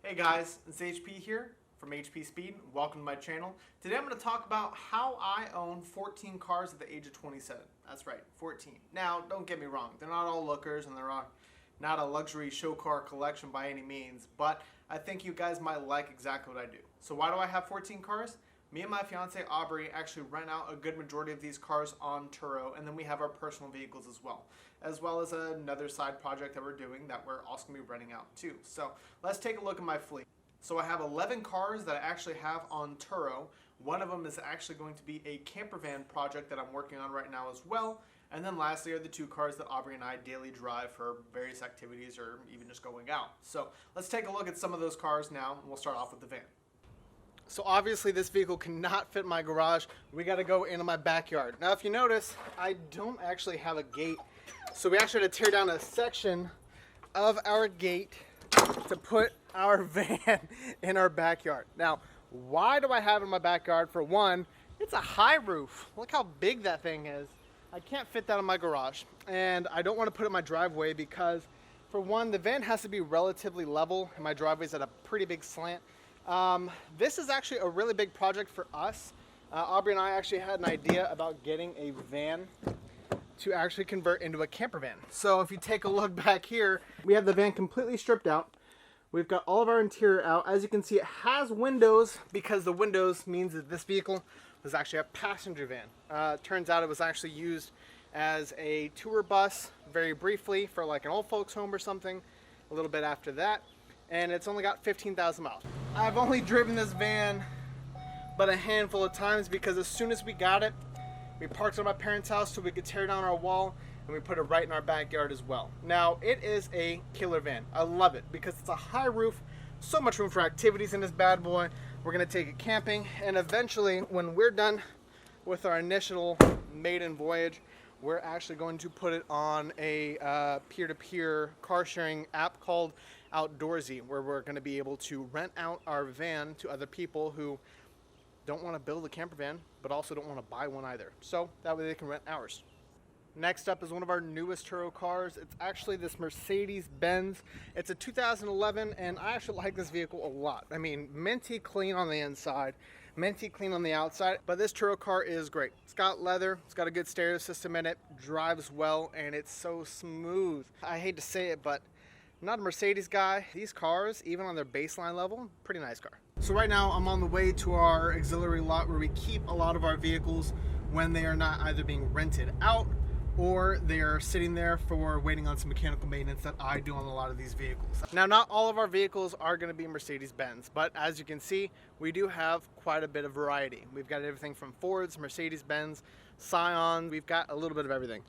Hey guys, it's HP here from HP Speed. Welcome to my channel. Today I'm going to talk about how I own 14 cars at the age of 27. That's right, 14. Now, don't get me wrong, they're not all lookers and they're not a luxury show car collection by any means, but I think you guys might like exactly what I do. So why do I have 14 cars? Me and my fiance Aubrey actually rent out a good majority of these cars on Turo, and then we have our personal vehicles as well as another side project that we're doing that we're also going to be renting out too. So let's take a look at my fleet. So I have 11 cars that I actually have on Turo. One of them is actually going to be a camper van project that I'm working on right now as well. And then lastly are the 2 cars that Aubrey and I daily drive for various activities or even just going out. So let's take a look at some of those cars now, and we'll start off with the van. So obviously this vehicle cannot fit in my garage. We got to go into my backyard. Now if you notice, I don't actually have a gate. So we actually had to tear down a section of our gate to put our van in our backyard. Now, why do I have it in my backyard? For one, it's a high roof. Look how big that thing is. I can't fit that in my garage. And I don't want to put it in my driveway because, for one, the van has to be relatively level and my driveway's at a pretty big slant. This is actually a really big project for us. Aubrey and I actually had an idea about getting a van to actually convert into a camper van. So if you take a look back here, we have the van completely stripped out. We've got all of our interior out. As you can see, it has windows because the windows means that this vehicle was actually a passenger van. Turns out it was actually used as a tour bus very briefly for like an old folks home or something a little bit after that. And it's only got 15,000 miles. I've only driven this van but a handful of times because as soon as we got it, we parked it at my parents' house so we could tear down our wall, and we put it right in our backyard as well. Now, it is a killer van. I love it because it's a high roof, so much room for activities in this bad boy. We're gonna take it camping, and eventually, when we're done with our initial maiden voyage, we're actually going to put it on a peer-to-peer car sharing app called Outdoorsy, where we're going to be able to rent out our van to other people who don't want to build a camper van but also don't want to buy one either, so that way they can rent ours. Next up is one of our newest Turo cars. It's actually this Mercedes-Benz. It's a 2011, and I actually like this vehicle a lot. I mean, minty clean on the inside, minty clean on the outside, but this Turo car is great. It's got leather, it's got a good stereo system in it, drives well, and it's so smooth. I hate to say it, but I'm not a Mercedes guy. These cars, even on their baseline level, pretty nice car. So right now I'm on the way to our auxiliary lot where we keep a lot of our vehicles when they are not either being rented out or they are sitting there for waiting on some mechanical maintenance that I do on a lot of these vehicles. Now, not all of our vehicles are going to be Mercedes-Benz, but as you can see, we do have quite a bit of variety. We've got everything from Fords, Mercedes-Benz, Scion, we've got a little bit of everything.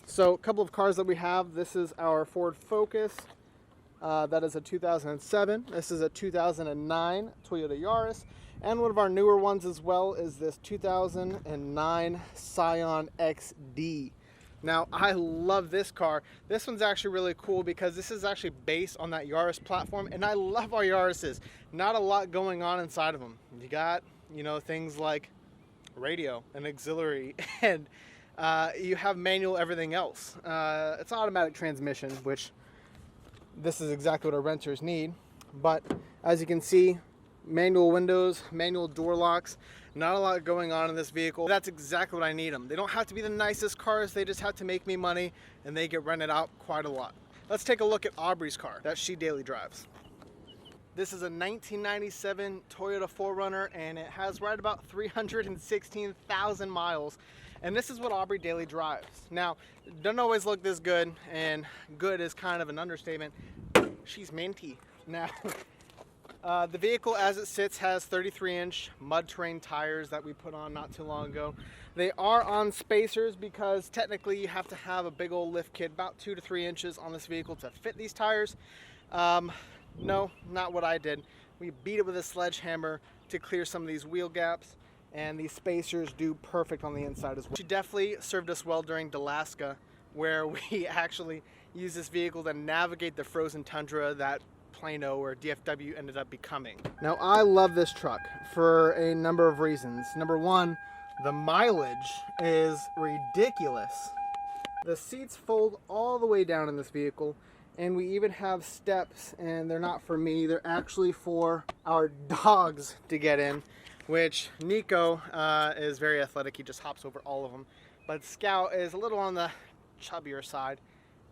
So a couple of cars that we have, this is our Ford Focus. That is a 2007. This is a 2009 Toyota Yaris. And one of our newer ones as well is this 2009 Scion XD. Now, I love this car. This one's actually really cool because this is actually based on that Yaris platform, and I love our Yarises. Not a lot going on inside of them. You got, things like radio and auxiliary, and you have manual everything else. It's automatic transmission, which this is exactly what our renters need. But as you can see, manual windows, manual door locks, not a lot going on in this vehicle. That's exactly what I need them. They don't have to be the nicest cars, they just have to make me money, and they get rented out quite a lot. Let's take a look at Aubrey's car that she daily drives. This is a 1997 Toyota 4Runner, and it has right about 316,000 miles. And this is what Aubrey daily drives. Now, it doesn't always look this good, and good is kind of an understatement. She's minty. Now, the vehicle as it sits has 33-inch mud terrain tires that we put on not too long ago. They are on spacers because technically you have to have a big old lift kit about 2 to 3 inches on this vehicle to fit these tires. No, not what I did. We beat it with a sledgehammer to clear some of these wheel gaps, and these spacers do perfect on the inside as well. She definitely served us well during Alaska, where we actually used this vehicle to navigate the frozen tundra that Plano or DFW ended up becoming. Now, I love this truck for a number of reasons. Number one, the mileage is ridiculous. The seats fold all the way down in this vehicle, And we even have steps, and they're not for me, they're actually for our dogs to get in, which Nico is very athletic, he just hops over all of them. But Scout is a little on the chubbier side,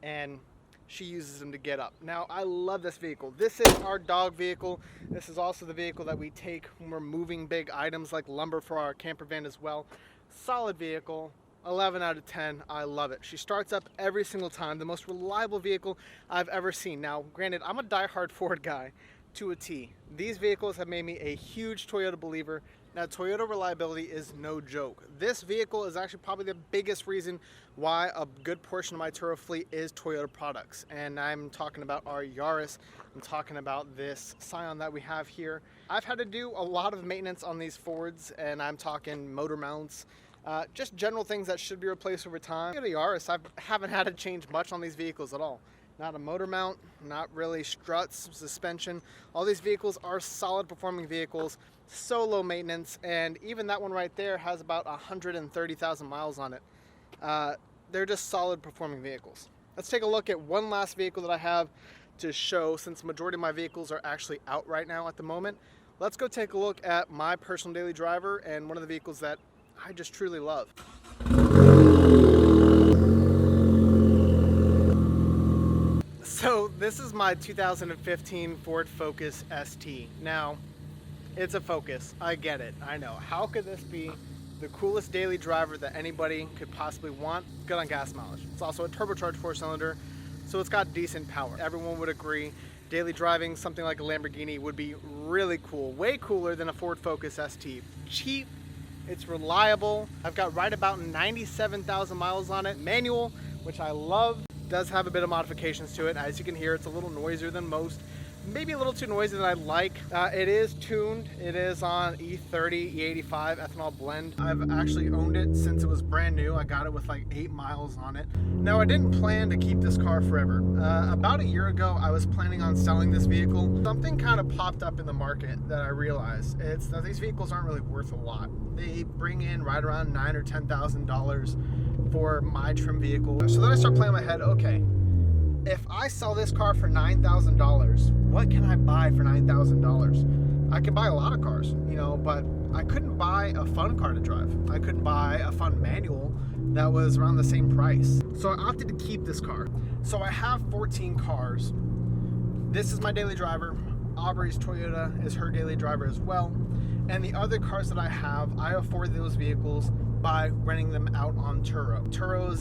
and she uses them to get up. Now, I love this vehicle. This is our dog vehicle. This is also the vehicle that we take when we're moving big items like lumber for our camper van as well. Solid vehicle. 11 out of 10. I love it. She starts up every single time. The most reliable vehicle I've ever seen. Now, granted, I'm a diehard Ford guy to a T. These vehicles have made me a huge Toyota believer. Now, Toyota reliability is no joke. This vehicle is actually probably the biggest reason why a good portion of my Turo fleet is Toyota products. And I'm talking about our Yaris. I'm talking about this Scion that we have here. I've had to do a lot of maintenance on these Fords, and I'm talking motor mounts, just general things that should be replaced over time. The Yaris, I haven't had to change much on these vehicles at all. Not a motor mount, not really struts, suspension. All these vehicles are solid performing vehicles, so low maintenance, and even that one right there has about 130,000 miles on it. They're just solid performing vehicles. Let's take a look at one last vehicle that I have to show, since the majority of my vehicles are actually out right now at the moment. Let's go take a look at my personal daily driver and one of the vehicles that I just truly love. So this is my 2015 Ford Focus ST. Now, it's a Focus. I get it. I know. How could this be the coolest daily driver that anybody could possibly want? Good on gas mileage. It's also a turbocharged 4-cylinder, so it's got decent power. Everyone would agree daily driving something like a Lamborghini would be really cool. Way cooler than a Ford Focus ST. Cheap. It's reliable. I've got right about 97,000 miles on it. Manual, which I love. Does have a bit of modifications to it. As you can hear, it's a little noisier than most. Maybe a little too noisy than I'd like. It is tuned. It is on E30, E85 ethanol blend. I've actually owned it since it was brand new. I got it with like 8 miles on it. Now, I didn't plan to keep this car forever. About a year ago, I was planning on selling this vehicle. Something kind of popped up in the market that I realized. It's that these vehicles aren't really worth a lot. They bring in right around $9,000 or $10,000 for my trim vehicle. So then I start playing in my head, okay, if I sell this car for $9,000, what can I buy for $9,000? I can buy a lot of cars, you know, but I couldn't buy a fun car to drive. I couldn't buy a fun manual that was around the same price. So I opted to keep this car. So I have 14 cars. This is my daily driver. Aubrey's Toyota is her daily driver as well. And the other cars that I have, I afford those vehicles by renting them out on Turo. Turo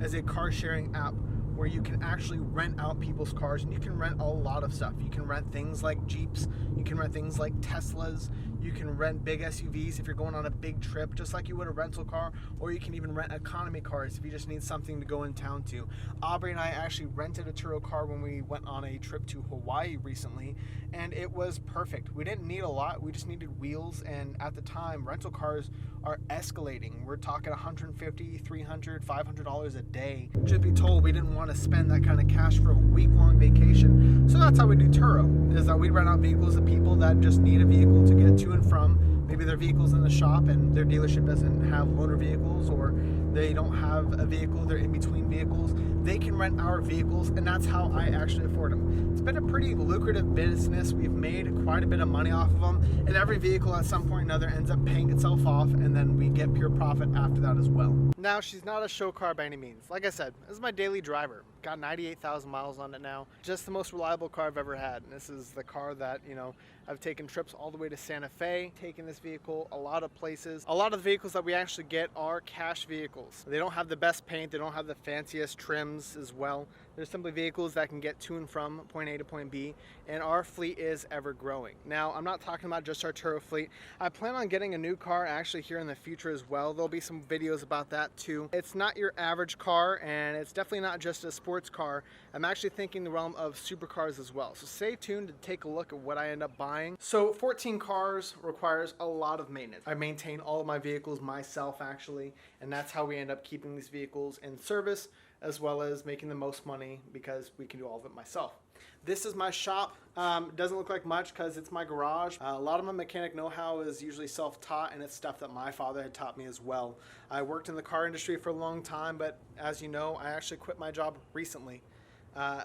is a car sharing app where you can actually rent out people's cars, and you can rent a lot of stuff. You can rent things like Jeeps, you can rent things like Teslas, you can rent big SUVs if you're going on a big trip, just like you would a rental car, or you can even rent economy cars if you just need something to go in town to. Aubrey and I actually rented a Turo car when we went on a trip to Hawaii recently, and it was perfect. We didn't need a lot, we just needed wheels, and at the time, rental cars are escalating. We're talking $150, $300, $500 a day. Truth be told, we didn't want to spend that kind of cash for a week-long vacation, so that's how we do Turo, is that we rent out vehicles to people that just need a vehicle to get to and from. Maybe their vehicle's in the shop and their dealership doesn't have loaner vehicles, or they don't have a vehicle, they're in between vehicles. They can rent our vehicles, and that's how I actually afford them. It's been a pretty lucrative business. We've made quite a bit of money off of them, and every vehicle at some point or another ends up paying itself off, and then we get pure profit after that as well. Now, she's not a show car by any means. Like I said, this is my daily driver. Got 98,000 miles on it now. Just the most reliable car I've ever had. And this is the car that, you know, I've taken trips all the way to Santa Fe, taken this vehicle a lot of places. A lot of the vehicles that we actually get are cash vehicles. They don't have the best paint, they don't have the fanciest trims as well. They're simply vehicles that can get to and from point A to point B, and our fleet is ever growing. Now, I'm not talking about just our Turo fleet. I plan on getting a new car actually here in the future as well. There'll be some videos about that too. It's not your average car, and it's definitely not just a sports car. I'm actually thinking the realm of supercars as well. So stay tuned to take a look at what I end up buying. So 14 cars requires a lot of maintenance. I maintain all of my vehicles myself actually, and that's how we end up keeping these vehicles in service, as well as making the most money because we can do all of it myself. This is my shop. Doesn't look like much because it's my garage. A lot of my mechanic know-how is usually self-taught, and it's stuff that my father had taught me as well. I worked in the car industry for a long time, but as you know, I actually quit my job recently.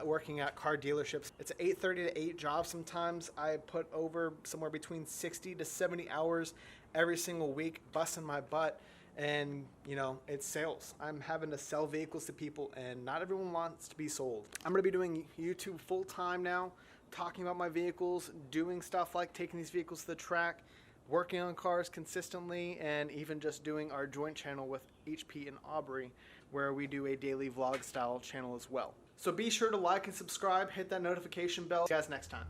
working at car dealerships. It's an 8:30 to 8 job sometimes. I put over somewhere between 60 to 70 hours every single week, busting my butt. And, you know, it's sales. I'm having to sell vehicles to people, and not everyone wants to be sold. I'm going to be doing YouTube full time now, talking about my vehicles, doing stuff like taking these vehicles to the track, working on cars consistently, and even just doing our joint channel with HP and Aubrey, where we do a daily vlog style channel as well. So be sure to like and subscribe, hit that notification bell. See you guys next time.